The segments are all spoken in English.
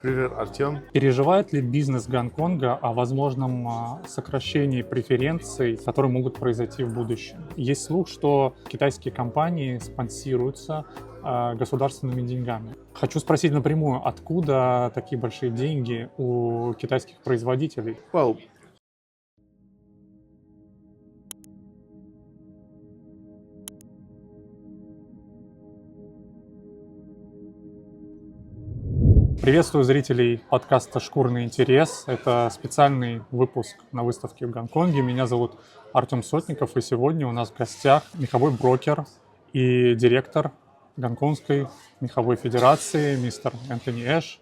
Привет, Артем. Переживает ли бизнес Гонконга о возможном сокращении преференций, которые могут произойти в будущем? Есть слух, что китайские компании спонсируются государственными деньгами. Хочу спросить напрямую, откуда такие большие деньги у китайских производителей? Well, Приветствую зрителей подкаста «Шкурный Интерес». Это специальный выпуск на выставке в Гонконге. Меня зовут Артем Сотников, и сегодня у нас в гостях меховой брокер и директор Гонконгской меховой федерации мистер Энтони Эш.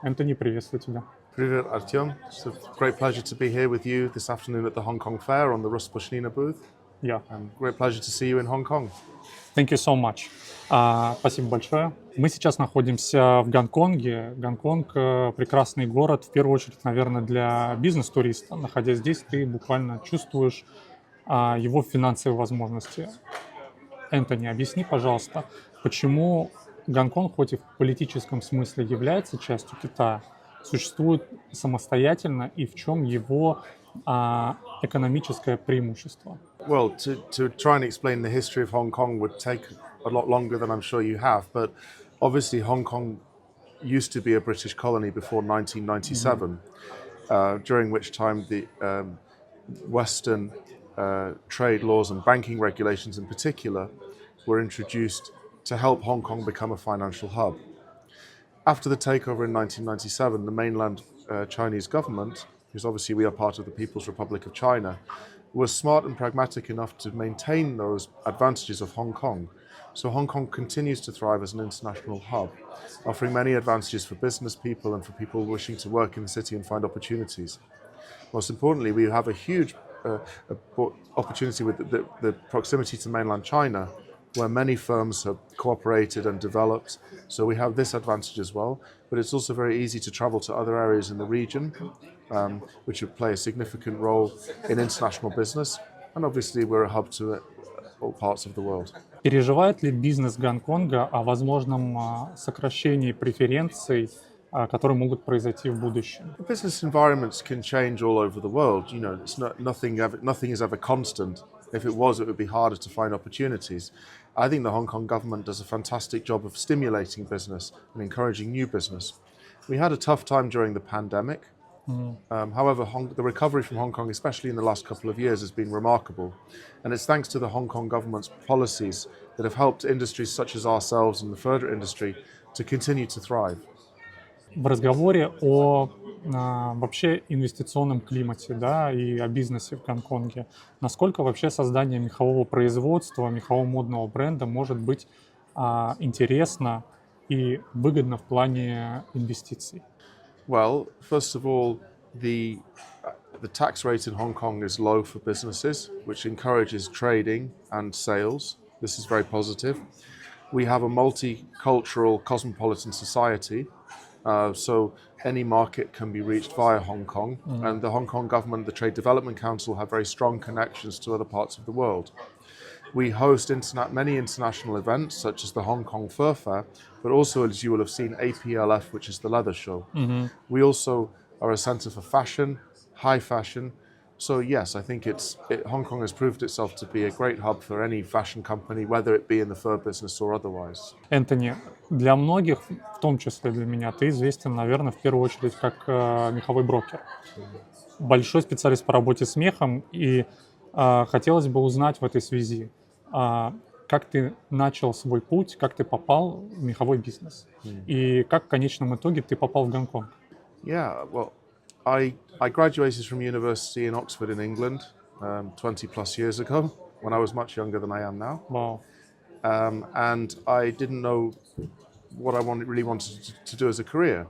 Энтони, приветствую тебя. Привет, Артем. It's a great pleasure to be here with you this afternoon at the Hong Kong Fair on the RUSPUSHNINA booth. Yeah. Great pleasure to see you in Hong Kong. Thank you so much. Спасибо большое. Мы сейчас находимся в Гонконге. Гонконг прекрасный город, в первую очередь, наверное, для бизнес-туриста. Находясь здесь, ты буквально чувствуешь его финансовые возможности. Энтони, объясни, пожалуйста, почему Гонконг, хоть и в политическом смысле является частью Китая, существует самостоятельно и в чем его экономическое преимущество? Well, to try and explain the history of Hong Kong would take a lot longer than I'm sure you have, but obviously Hong Kong used to be a British colony before 1997, during which time the Western trade laws and banking regulations in particular were introduced to help Hong Kong become a financial hub. After the takeover in 1997, the mainland Chinese government, because obviously we are part of the People's Republic of China, was smart and pragmatic enough to maintain those advantages of Hong Kong. So Hong Kong continues to thrive as an international hub, offering many advantages for business people and for people wishing to work in the city and find opportunities. Most importantly, we have a huge opportunity with the proximity to mainland China, where many firms have cooperated and developed. So we have this advantage as well, but it's also very easy to travel to other areas in the region, which would play a significant role in international business. And obviously we're a hub to all parts of the world. Переживает ли бизнес Гонконга о возможном сокращении преференций, которые могут произойти в будущем? Business environments can change all over the world. You know, nothing is ever constant. If it was, it would be harder to find opportunities. I think the Hong Kong government does a fantastic job of stimulating business and encouraging new business. We had a tough time during the pandemic. However, the recovery from Hong Kong, especially in the last couple of years, has been remarkable. And it's thanks to the Hong Kong government's policies that have helped industries such as ourselves and the further industry to continue to thrive. В разговоре о вообще инвестиционном климате, да, и о бизнесе в Гонконге, насколько вообще создание мехового производства, мехового модного бренда может быть интересно и выгодно в плане инвестиций? Well, first of all, the tax rate in Hong Kong is low for businesses, which encourages trading and sales. This is very positive. We have a multicultural, cosmopolitan society, so any market can be reached via Hong Kong. And the Hong Kong government, the Trade Development Council, have very strong connections to other parts of the world. We host many international events, such as the Hong Kong Fur Fair, but also, as you will have seen, APLF, which is the leather show. We also are a centre for fashion, high fashion. So yes, I think Hong Kong has proved itself to be a great hub for any fashion company, whether it be in the fur business or otherwise. Энтони, для многих, в том числе для меня, ты известен, наверное, в первую очередь как меховой брокер. Большой специалист по работе с мехом, и хотелось бы узнать в этой связи, как ты начал свой путь, как ты попал в меховой бизнес, и как в конечном итоге ты попал в Гонконг. Yeah, well, I graduated from university in Oxford in England 20 plus years ago, when I was much younger than I am now. Вау. And I didn't know what I really wanted to do as a career,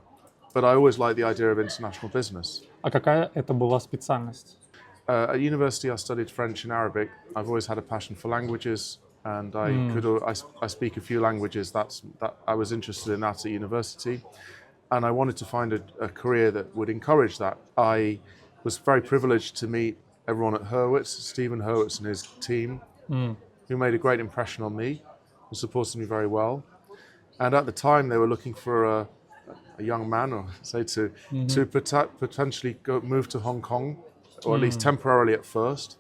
but I always liked the idea of international business. А какая это была специальность? At university, I studied French and Arabic. I've always had a passion for languages, and I speak a few languages. That I was interested in that at university, and I wanted to find a career that would encourage that. I was very privileged to meet everyone at Hurwitz, Stephen Hurwitz and his team, who made a great impression on me and supported me very well. And at the time, they were looking for a young man, or say to potentially move to Hong Kong, or at least temporarily at first,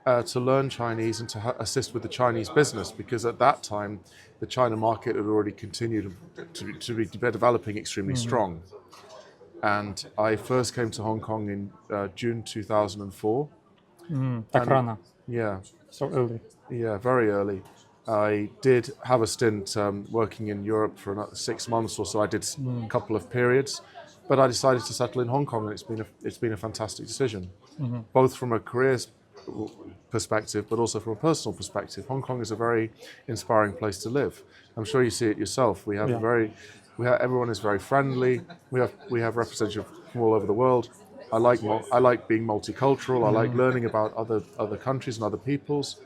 to learn Chinese and to assist with the Chinese business, because at that time the China market had already continued to be developing extremely strong. And I first came to Hong Kong in June 2004. Так рано. Yeah, So early. yeah, very early. I did have a stint working in Europe for another 6 months or so. I did a couple of periods, but I decided to settle in Hong Kong, and it's been a fantastic decision, both from a career perspective, but also from a personal perspective. Hong Kong is a very inspiring place to live. I'm sure you see it yourself. We have everyone is very friendly. We have representatives from all over the world. I like being multicultural. I like learning about other countries and other peoples,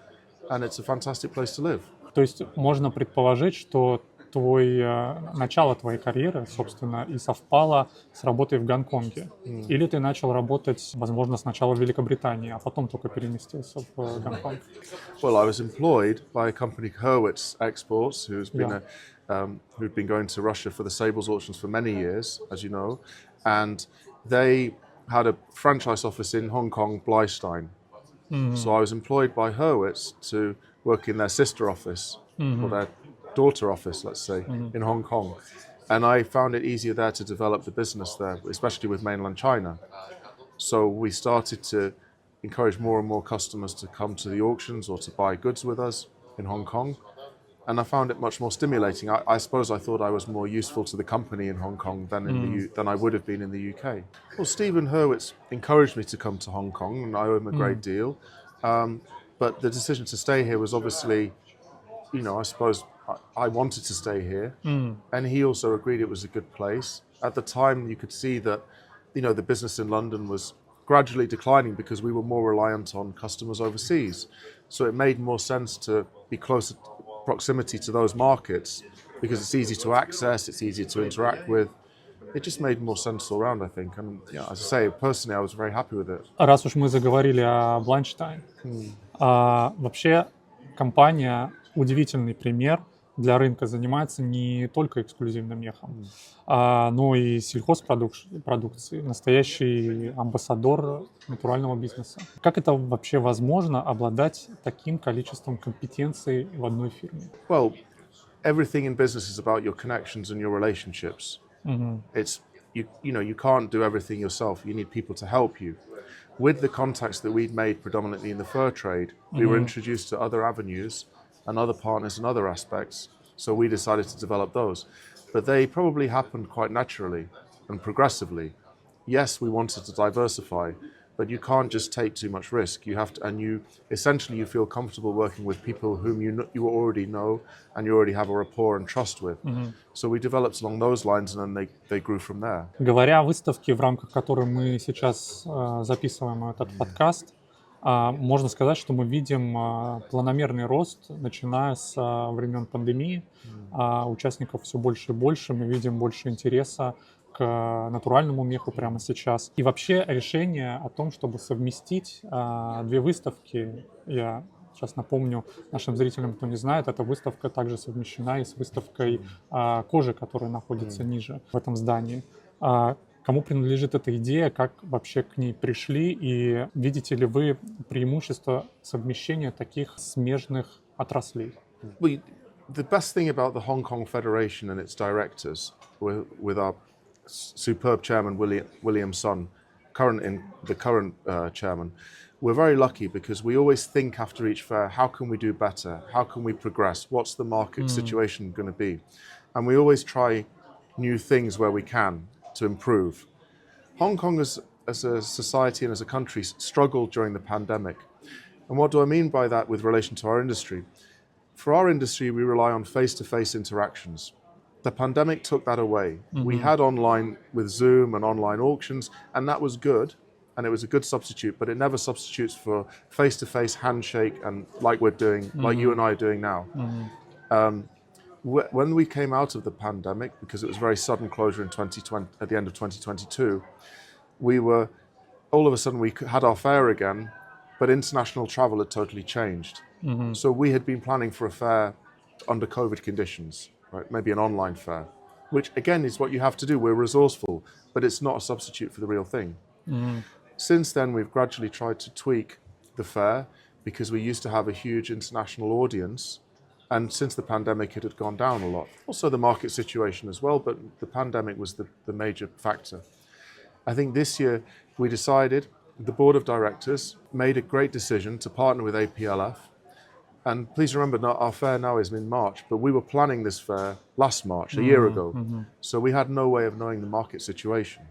and it's a fantastic place to live. То есть можно предположить, что начало твоей карьеры, собственно, и совпало с работой в Гонконге. Или ты начал работать, возможно, сначала в Великобритании, а потом только переместился в Гонконг? Well, I was employed by a company, Hurwitz Exports, who've been going to Russia for the Sables auctions for many years, as you know, and they had a franchise office in Hong Kong, Bleistein. So I was employed by Hurwitz to work in their sister office, or their daughter office, let's say, in Hong Kong. And I found it easier there to develop the business there, especially with mainland China. So we started to encourage more and more customers to come to the auctions or to buy goods with us in Hong Kong. And I found it much more stimulating. I suppose I thought I was more useful to the company in Hong Kong than I would have been in the UK. Well, Stephen Hurwitz encouraged me to come to Hong Kong, and I owe him a great deal. But the decision to stay here was obviously, I suppose I wanted to stay here. And he also agreed it was a good place. At the time, you could see that, the business in London was gradually declining because we were more reliant on customers overseas. So it made more sense to be closer proximity to those markets because it's easy to access, it's easy to interact with. It just made more sense all around, I think. And as I say, personally, I was very happy with it. Раз уж мы заговорили о Бланштайн, вообще компания удивительный пример для рынка, занимается не только эксклюзивным мехом, но и сельхозпродукцией, настоящий амбассадор натурального бизнеса. Как это вообще возможно, обладать таким количеством компетенций в одной фирме? Well, everything in business is about your connections and your relationships. It's you can't do everything yourself. You need people to help you. With the contacts that we'd made predominantly in the fur trade, we were introduced to other avenues and other partners in other aspects, so we decided to develop those. But they probably happened quite naturally and progressively. Yes, we wanted to diversify, but you can't just take too much risk. You have to, and you feel comfortable working with people whom you already know and you already have a rapport and trust with. So we developed along those lines, and then they grew from there. Говоря о выставке, в рамках которой мы сейчас записываем этот подкаст, можно сказать, что мы видим планомерный рост, начиная с времен пандемии. Участников все больше и больше, мы видим больше интереса к натуральному меху прямо сейчас. И вообще решение о том, чтобы совместить две выставки, я сейчас напомню нашим зрителям, кто не знает, эта выставка также совмещена и с выставкой кожи, которая находится ниже в этом здании. Кому принадлежит эта идея, как вообще к ней пришли, и видите ли вы преимущество совмещения таких смежных отраслей? The best thing about the Hong Kong Federation and its directors, with our superb chairman William Sun, the current chairman, we're very lucky because we always think after each fair, how can we do better? How can we progress? What's the market situation going to be? And we always try new things where we can to improve. Hong Kong as a society and as a country struggled during the pandemic. And what do I mean by that with relation to our industry? For our industry, we rely on face-to-face interactions. The pandemic took that away. We had online with Zoom and online auctions, and that was good, and it was a good substitute, but it never substitutes for face-to-face handshake and like we're doing, like you and I are doing now. When we came out of the pandemic, because it was a very sudden closure in 2020, at the end of 2022, all of a sudden we had our fair again, but international travel had totally changed. So we had been planning for a fair under COVID conditions, right? Maybe an online fair. which again is what you have to do. We're resourceful, but it's not a substitute for the real thing. Since then, we've gradually tried to tweak the fair because we used to have a huge international audience. And since the pandemic, it had gone down a lot. Also the market situation as well, but the pandemic was the major factor. I think this year we decided, the board of directors made a great decision to partner with APLF. And please remember, our fair now is in March, but we were planning this fair last March, a year ago. So we had no way of knowing the market situation.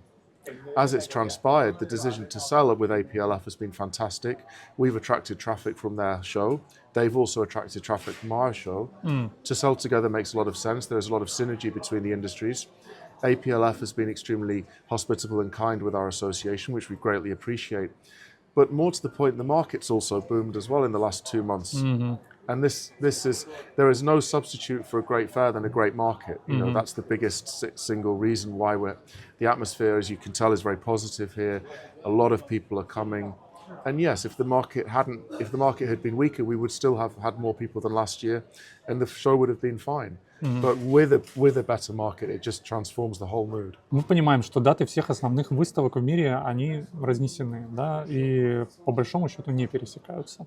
As it's transpired, the decision to sell with APLF has been fantastic. We've attracted traffic from their show. They've also attracted traffic from our show. To sell together makes a lot of sense. There's a lot of synergy between the industries. APLF has been extremely hospitable and kind with our association, which we greatly appreciate. But more to the point, the market's also boomed as well in the last 2 months. And there is no substitute for a great fair than a great market. You know, that's the biggest single reason why the atmosphere, as you can tell, is very positive here. A lot of people are coming. And yes, if the market had been weaker, we would still have had more people than last year, and the show would have been fine. But with a better market, it just transforms the whole mood. Мы понимаем, что даты всех основных выставок в мире, они разнесены, да, и по большому счету не пересекаются.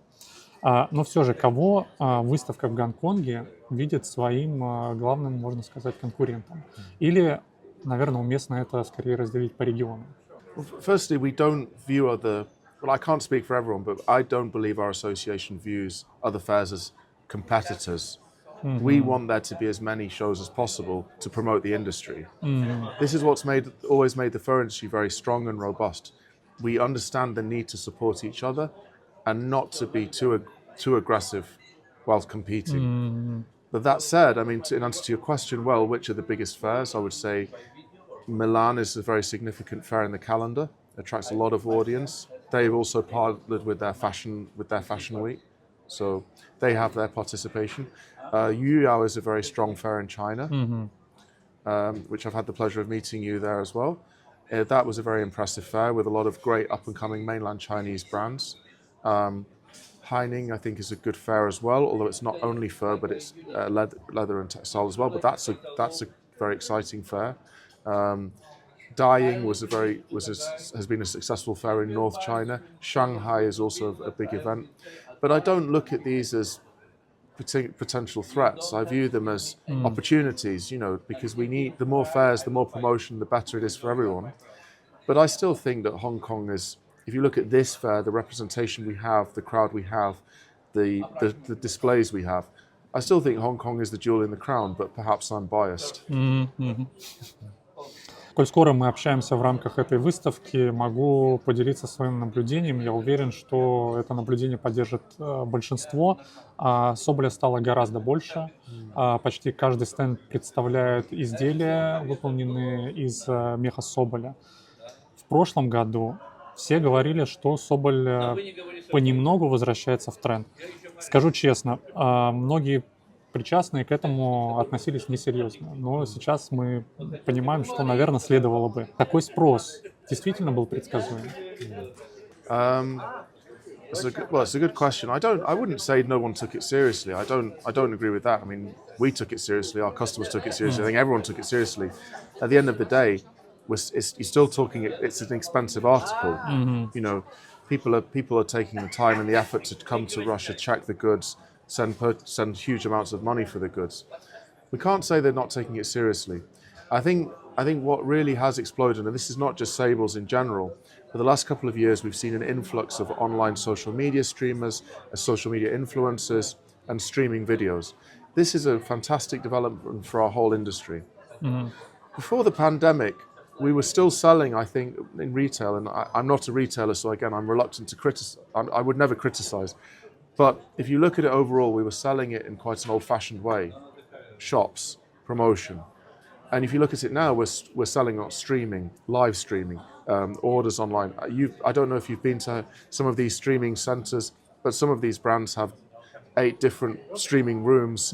Но все же, кого выставка в Гонконге видит своим главным, можно сказать, конкурентом? Или, наверное, уместно это скорее разделить по регионам? Firstly, we don't view well, I can't speak for everyone, but I don't believe our association views other fairs as competitors. We want there to be as many shows as possible to promote the industry. This is what's always made the fur industry very strong and robust. We understand the need to support each other and not to be too aggressive while competing. But that said, I mean, in answer to your question, well, which are the biggest fairs? I would say Milan is a very significant fair in the calendar. Attracts a lot of audience. They've also partnered with their fashion week, so they have their participation. Yuyao is a very strong fair in China, which I've had the pleasure of meeting you there as well. That was a very impressive fair with a lot of great up-and-coming mainland Chinese brands. Haining, I think, is a good fair as well, although it's not only fur, but it's leather and textile as well. But that's a very exciting fair. Dyeing has been a successful fair in North China. Shanghai is also a big event. But I don't look at these as potential threats. I view them as opportunities, you know, because we need the more fairs, the more promotion, the better it is for everyone. But I still think that Hong Kong is, if you look at this fair, the representation we have, the crowd we have, the displays we have, I still think Hong Kong is the jewel in the crown, but perhaps I'm biased. Коль скоро мы общаемся в рамках этой выставки, могу поделиться своим наблюдением. Я уверен, что это наблюдение поддержит большинство. Соболя стало гораздо больше. Почти каждый стенд представляет изделия, выполненные из меха соболя. В прошлом году все говорили, что соболь понемногу возвращается в тренд. Скажу честно, многие причастные к этому относились несерьезно. Но сейчас мы понимаем, что, наверное, следовало бы. Такой спрос действительно был предсказуем? It's a good question. I wouldn't say no one took it seriously. I don't agree with that. I mean, we took it seriously. Our customers took it seriously. I think everyone took it seriously. At the end of the day, you're still talking. It's an expensive article. You know, people are taking the time and the effort to come to Russia, check the goods, send huge amounts of money for the goods. We can't say they're not taking it seriously. I think what really has exploded, and this is not just sables in general, for the last couple of years we've seen an influx of online social media streamers, social media influencers, and streaming videos. This is a fantastic development for our whole industry. Before the pandemic, we were still selling, I think, in retail, and I'm not a retailer, so again, I'm reluctant to criticize. I would never criticize. But if you look at it overall, we were selling it in quite an old-fashioned way. Shops, promotion. And if you look at it now, we're selling on streaming, live streaming, orders online. I don't know if you've been to some of these streaming centers, but some of these brands have 8 different streaming rooms,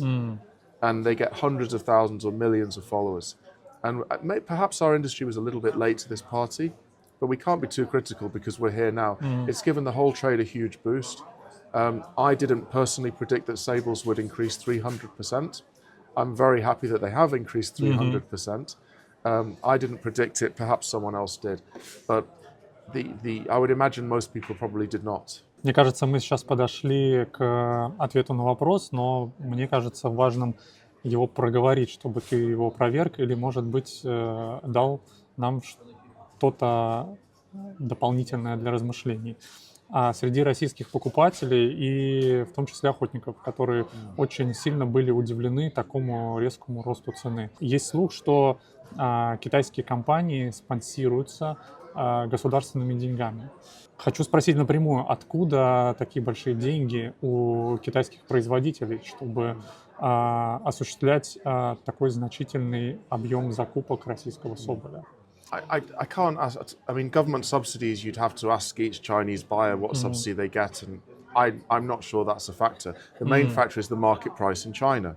and they get hundreds of thousands or millions of followers. And perhaps our industry was a little bit late to this party, but we can't be too critical because we're here now. It's given the whole trade a huge boost. I didn't personally predict that sables would increase 300%. I'm very happy that they have increased 300%. I didn't predict it, perhaps someone else did, but I would imagine most people probably did not. Мне кажется, мы сейчас подошли к ответу на вопрос, но мне кажется важным его проговорить, чтобы ты его проверг или, может быть, дал нам что-то дополнительное для размышлений. А среди российских покупателей и в том числе охотников, которые очень сильно были удивлены такому резкому росту цены. Есть слух, что китайские компании спонсируются государственными деньгами. Хочу спросить напрямую, откуда такие большие деньги у китайских производителей, чтобы осуществлять такой значительный объем закупок российского соболя? I can't ask. I mean, government subsidies, you'd have to ask each Chinese buyer what subsidy they get, and I'm not sure that's a factor. The main factor is the market price in China.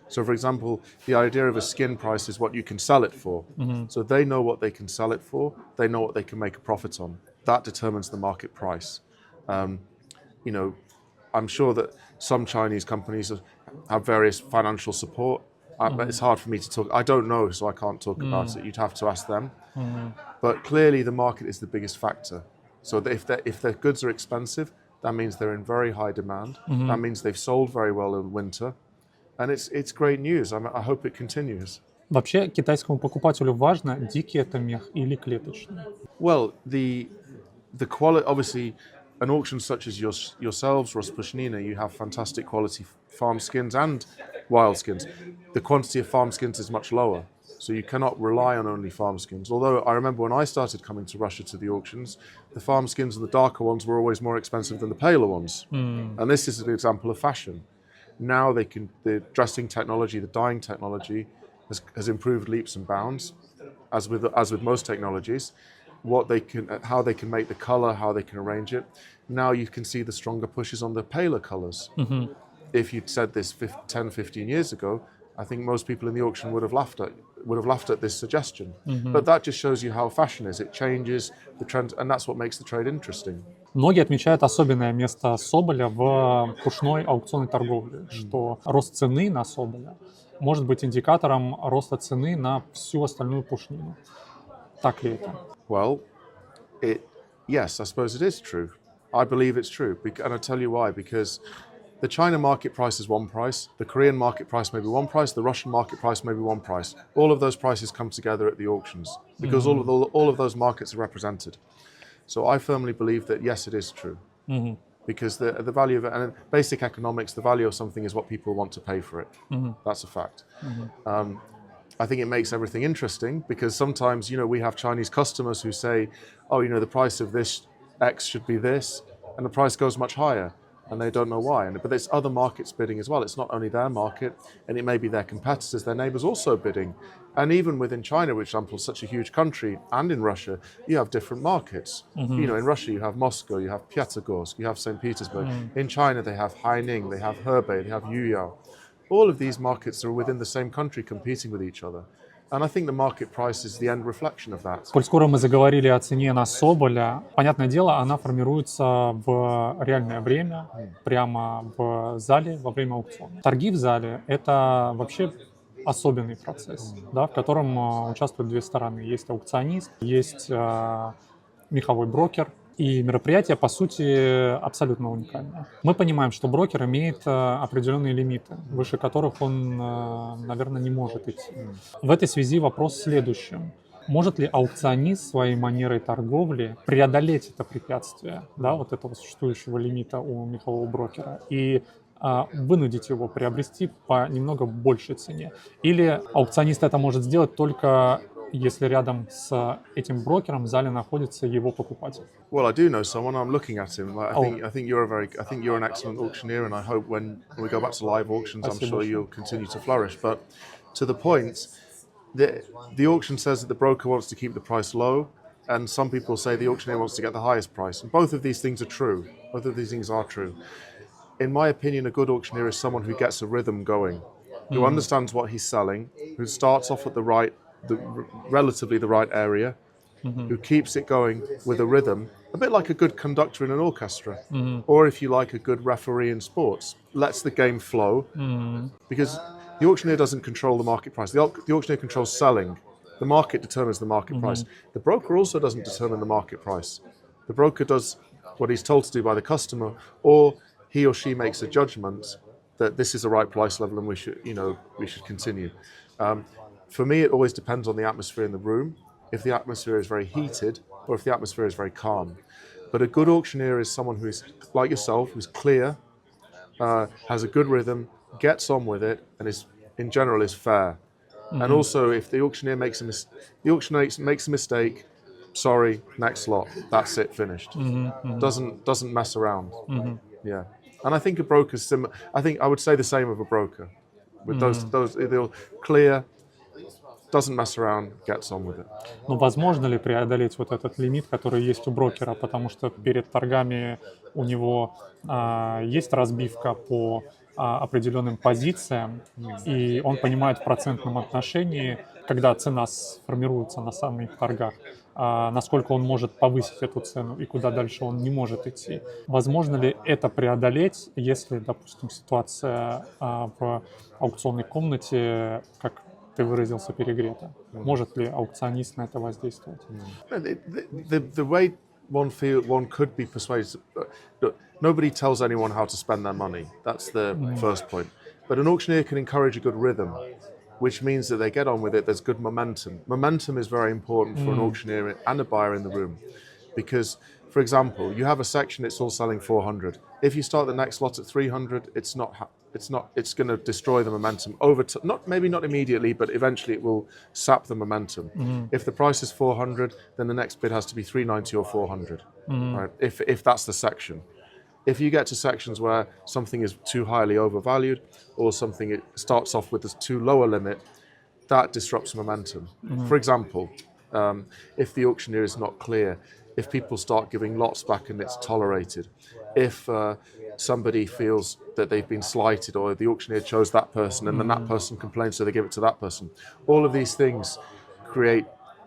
So, for example, the idea of a skin price is what you can sell it for. So they know what they can sell it for. They know what they can make a profit on. That determines the market price. You know, I'm sure that some Chinese companies have various financial support. But it's hard for me to talk. I don't know, so I can't talk about it. You'd have to ask them. But clearly, the market is the biggest factor. So if their goods are expensive, that means they're in very high demand. That means they've sold very well in winter. And it's great news. I hope it continues. Вообще, китайскому покупателю важно, дикий это мех или клеточный? Well, the quality, obviously, an auction such as yourselves, RUSPUSHNINA, you have fantastic quality farm skins and wild skins. The quantity of farm skins is much lower, so you cannot rely on only farm skins. Although I remember when I started coming to Russia to the auctions, the farm skins and the darker ones were always more expensive than the paler ones. And this is an example of fashion. Now the dressing technology, the dyeing technology has improved leaps and bounds, as with most technologies. How they can make the color, how they can arrange it. Now you can see the stronger pushes on the paler colors. If you'd said this 10, 15 years ago, I think most people in the auction would have laughed at this suggestion. But that just shows you how fashion is. It changes the trend, and that's what makes the trade interesting. Многие отмечают особенное место соболя в пушной аукционной торговле, что рост цены на соболя может быть индикатором роста цены на всю остальную пушнину. Так ли это? Well, yes, I suppose it is true. I believe it's true, and I'll tell you why. Because the China market price is one price, the Korean market price may be one price, the Russian market price may be one price. All of those prices come together at the auctions because all of those markets are represented. So I firmly believe that yes, it is true. Because the value of it, and basic economics, the value of something is what people want to pay for it. That's a fact. I think it makes everything interesting because sometimes, we have Chinese customers who say, oh, the price of this X should be this, and the price goes much higher, and they don't know why. But there's other markets bidding as well. It's not only their market, and it may be their competitors, their neighbors also bidding. And even within China, for example, such a huge country, and in Russia, you have different markets. In Russia, you have Moscow, you have Pyatigorsk, you have St. Petersburg. In China, they have Haining, they have Hebei, they have Yuyao. All of these markets are within the same country competing with each other. And I think the market price is the end reflection of that. Коль скоро мы заговорили о цене на соболя, понятное дело, она формируется в реальное время, прямо в зале во время аукциона. Торги в зале – это вообще особенный процесс, в котором участвуют две стороны. Есть аукционист, есть меховой брокер. И мероприятие, по сути, абсолютно уникальное. Мы понимаем, что брокер имеет определенные лимиты, выше которых он, наверное, не может идти. В этой связи вопрос в следующем. Может ли аукционист своей манерой торговли преодолеть это препятствие, вот этого существующего лимита у мехового брокера, и вынудить его приобрести по немного большей цене? Или аукционист это может сделать только если рядом с этим брокером в зале находится его покупатель? Well, I do know someone. I'm looking at him. I think you're an excellent auctioneer, and I hope when we go back to live auctions, I'm sure you'll continue to flourish. But to the point, the auction says that the broker wants to keep the price low, and some people say the auctioneer wants to get the highest price. And both of these things are true. Both of these things are true. In my opinion, a good auctioneer is someone who gets a rhythm going, who understands what he's selling, who starts off at relatively the right area, who keeps it going with a rhythm, a bit like a good conductor in an orchestra, or if you like, a good referee in sports, lets the game flow. Because The auctioneer doesn't control the market price. The auctioneer controls selling. The market determines the market price. The broker also doesn't determine the market price. The broker does what he's told to do by the customer, or he or she makes a judgment that this is the right price level and we should continue. For me, it always depends on the atmosphere in the room. If the atmosphere is very heated, or if the atmosphere is very calm. But a good auctioneer is someone who's like yourself, who's clear, has a good rhythm, gets on with it, and in general is fair. And also, if the auctioneer makes a mistake, sorry, next lot, that's it, finished. Doesn't mess around. Yeah, and I think a broker's similar. I would say the same of a broker. With those they'll clear, doesn't mess around, gets on with it. Но возможно ли преодолеть вот этот лимит, который есть у брокера? Потому что перед торгами у него есть разбивка по определенным позициям, и он понимает в процентном отношении, когда цена сформируется на самих торгах, насколько он может повысить эту цену и куда дальше он не может идти. Возможно ли это преодолеть, если, допустим, ситуация в аукционной комнате, как ты выразился, перегрета? Может ли аукционист на это воздействовать? The way one could be persuaded. Look, nobody tells anyone how to spend their money. That's the first point. But an auctioneer can encourage a good rhythm, which means that they get on with it. There's good momentum. Momentum is very important for an auctioneer and a buyer in the room, because, for example, you have a section, it's all selling 400. If you start the next lot at 300, it's going to destroy the momentum maybe not immediately, but eventually it will sap the momentum. If the price is 400, then the next bid has to be 390 or 400, right? If that's the section. If you get to sections where something is too highly overvalued, or something it starts off with a too low a limit, that disrupts momentum. For example, if the auctioneer is not clear, if people start giving lots back and it's tolerated, if somebody feels that they've been slighted, or the auctioneer chose that person and then that person complains, so they give it to that person. All of these things create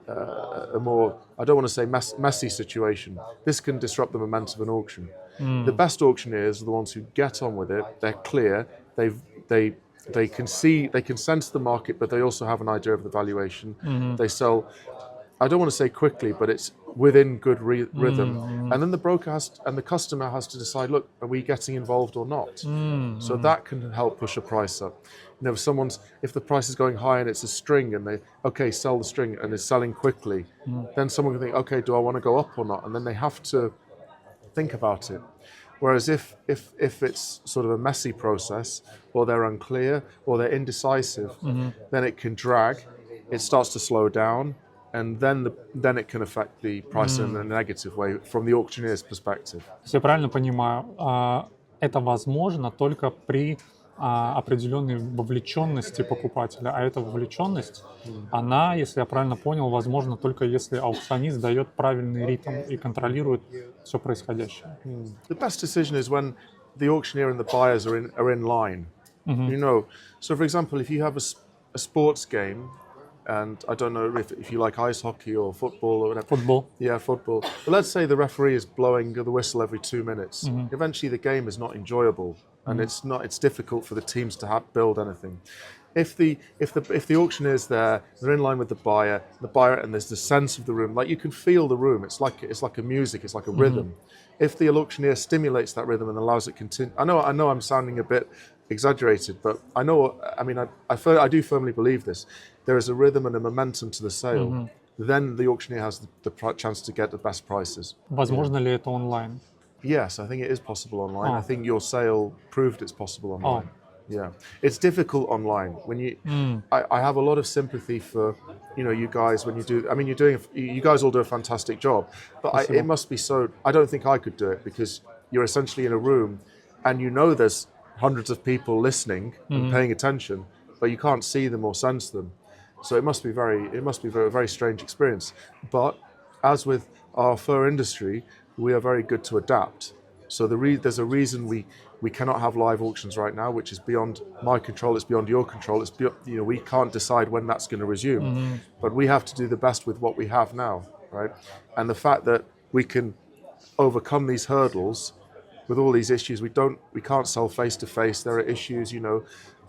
a more, I don't want to say messy situation. This can disrupt the momentum of an auction. The best auctioneers are the ones who get on with it. They're clear. They can sense the market, but they also have an idea of the valuation. They sell, I don't want to say quickly, but it's within good rhythm. And then the broker and the customer has to decide, look, are we getting involved or not? So that can help push a price up. If the price is going high and it's a string and they, sell the string, and it's selling quickly, then someone can think, okay, do I want to go up or not? And then they have to think about it. Whereas if it's sort of a messy process, or they're unclear, or they're indecisive, then it can drag, it starts to slow down, and then it can affect the price in a negative way from the auctioneer's perspective. Если я правильно понимаю, это возможно только при определенной вовлеченности покупателя, а эта вовлеченность, она, если я правильно понял, возможно только если аукционист дает правильный ритм и контролирует все происходящее. The best decision is when the auctioneer and the buyers are in line. So for example, if you have a sports game, and I don't know if you like ice hockey or football or whatever. Football. Yeah, football. But let's say the referee is blowing the whistle every 2 minutes. Eventually the game is not enjoyable, and it's difficult for the teams to build anything. If the auctioneer's there, they're in line with the buyer, and there's the sense of the room, like you can feel the room. It's like a music, it's like a rhythm. If the auctioneer stimulates that rhythm and allows it continue, I know I'm sounding a bit exaggerated, but I do firmly believe this. There is a rhythm and a momentum to the sale. Then the auctioneer has the chance to get the best prices. Возможно ли это онлайн? Yes, I think it is possible online. I think your sale proved it's possible online. Yeah, it's difficult online. I have a lot of sympathy for, you guys when you do. I mean, you guys all do a fantastic job, but it must be so. I don't think I could do it, because you're essentially in a room, and there's hundreds of people listening and paying attention, but you can't see them or sense them. So it must be a very strange experience. But as with our fur industry, we are very good to adapt. So there's a reason we cannot have live auctions right now, which is beyond my control. It's beyond your control. It's we can't decide when that's going to resume. But we have to do the best with what we have now, right? And the fact that we can overcome these hurdles with all these issues, we can't sell face to face. There are issues,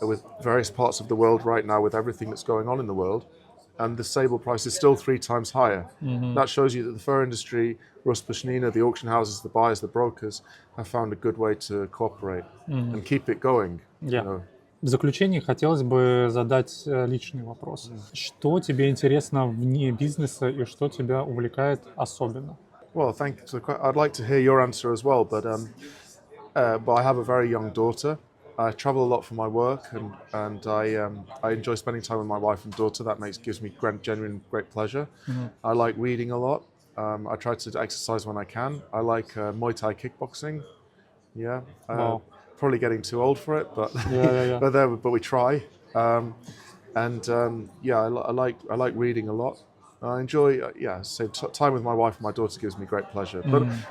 with various parts of the world right now with everything that's going on in the world. And the sable price is still 3 times higher. That shows you that the fur industry, RUSPUSHNINA, the auction houses, the buyers, the brokers have found a good way to cooperate and keep it going. Yeah. You know. В заключение хотелось бы задать личный вопрос. Что тебе интересно вне бизнеса и что тебя увлекает особенно? Well, thank you. I'd like to hear your answer as well, but I have a very young daughter. I travel a lot for my work, and I enjoy spending time with my wife and daughter. That gives me genuine great pleasure. I like reading a lot. I try to exercise when I can. I like Muay Thai kickboxing. Yeah, Wow. Probably getting too old for it, but Yeah. but we try. I like reading a lot. I enjoy time with my wife and my daughter gives me great pleasure.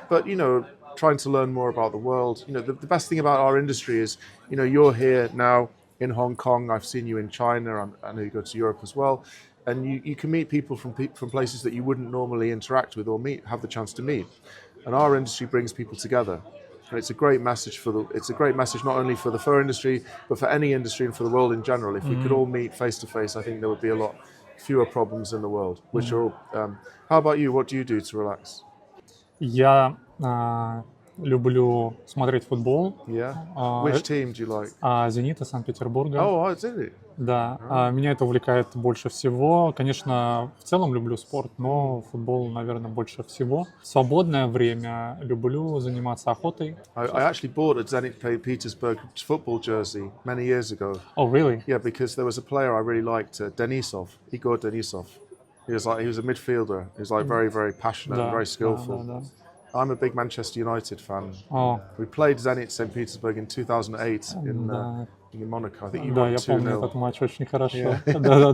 But you know, trying to learn more about the world. You know, the best thing about our industry is, you know, you're here now in Hong Kong. I've seen you in China. I know you go to Europe as well, and you can meet people from places that you wouldn't normally interact with or have the chance to meet. And our industry brings people together. And it's a great message not only for the fur industry, but for any industry and for the world in general. If we could all meet face to face, I think there would be a lot fewer problems in the world. Which are all. How about you? What do you do to relax? Я люблю смотреть футбол. Yeah. Which team do you like? «Зенита» Санкт-Петербурга. Oh, did it? Да, меня это увлекает больше всего. Конечно, в целом люблю спорт, но футбол, наверное, больше всего. В свободное время люблю заниматься охотой. I actually bought a Zenit Petersburg football jersey many years ago. Oh, really? Yeah, because there was a player I really liked, Denisov, Igor Denisov. He was a midfielder. He was like very, very passionate and very skillful. Да. I'm a big Manchester United fan. Oh. We played Zenit St. Petersburg in 2008 in Monaco. I think you Да, won я помню 2-0. этот матч очень хорошо. Да.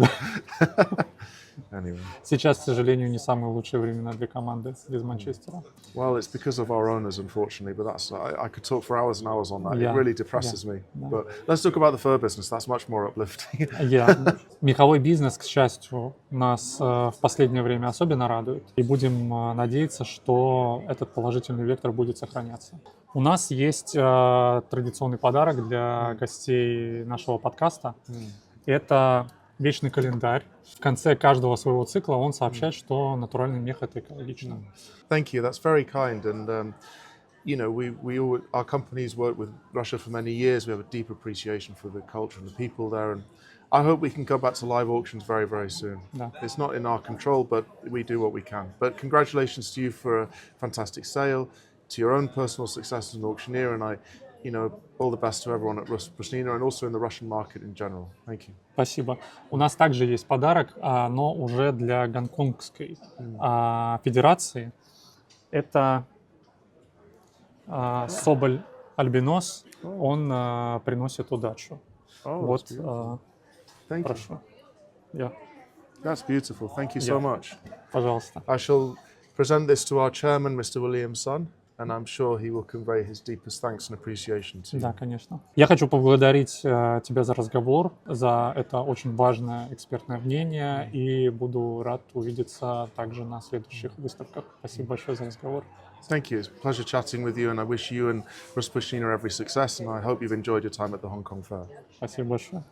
Anyway. Сейчас, к сожалению, не самые лучшие времена для команды без Манчестера. Well, it's because of our owners, unfortunately, but I could talk for hours and hours on that. Yeah. It really depresses me. Yeah. But let's talk about the fur business. That's much more uplifting. Меховой бизнес, к счастью, нас в последнее время особенно радует. И будем надеяться, что этот положительный вектор будет сохраняться. У нас есть традиционный подарок для гостей нашего подкаста. Это вечный календарь. В конце каждого своего цикла он сообщает, что натуральный мех — это экологично. Thank you. That's very kind. And you know, our companies worked with Russia for many years. We have a deep appreciation for the culture and the people there. And I hope we can go back to live auctions very, very soon. Да. It's not in our control, but we do what we can. But congratulations to you for a fantastic sale, to your own personal success as an auctioneer, and all the best to everyone at RUSPUSHNINA and also in the Russian market in general. Thank you. Спасибо. У нас также есть подарок, но уже для Гонконгской федерации. Это соболь альбинос. Он приносит удачу. Вот, Thank прошу. you. That's beautiful. Thank you so much. Пожалуйста. I shall present this to our chairman, Mr. Williamson, and I'm sure he will convey his deepest thanks and appreciation to you. Да, конечно. Я хочу поблагодарить тебя за разговор, за это очень важное экспертное мнение, и буду рад увидеться также на следующих выставках. Спасибо большое за разговор. Thank you. It's a pleasure chatting with you, and I wish you and RUSPUSHNINA every success, and I hope you've enjoyed your time at the Hong Kong Fair. Спасибо большое.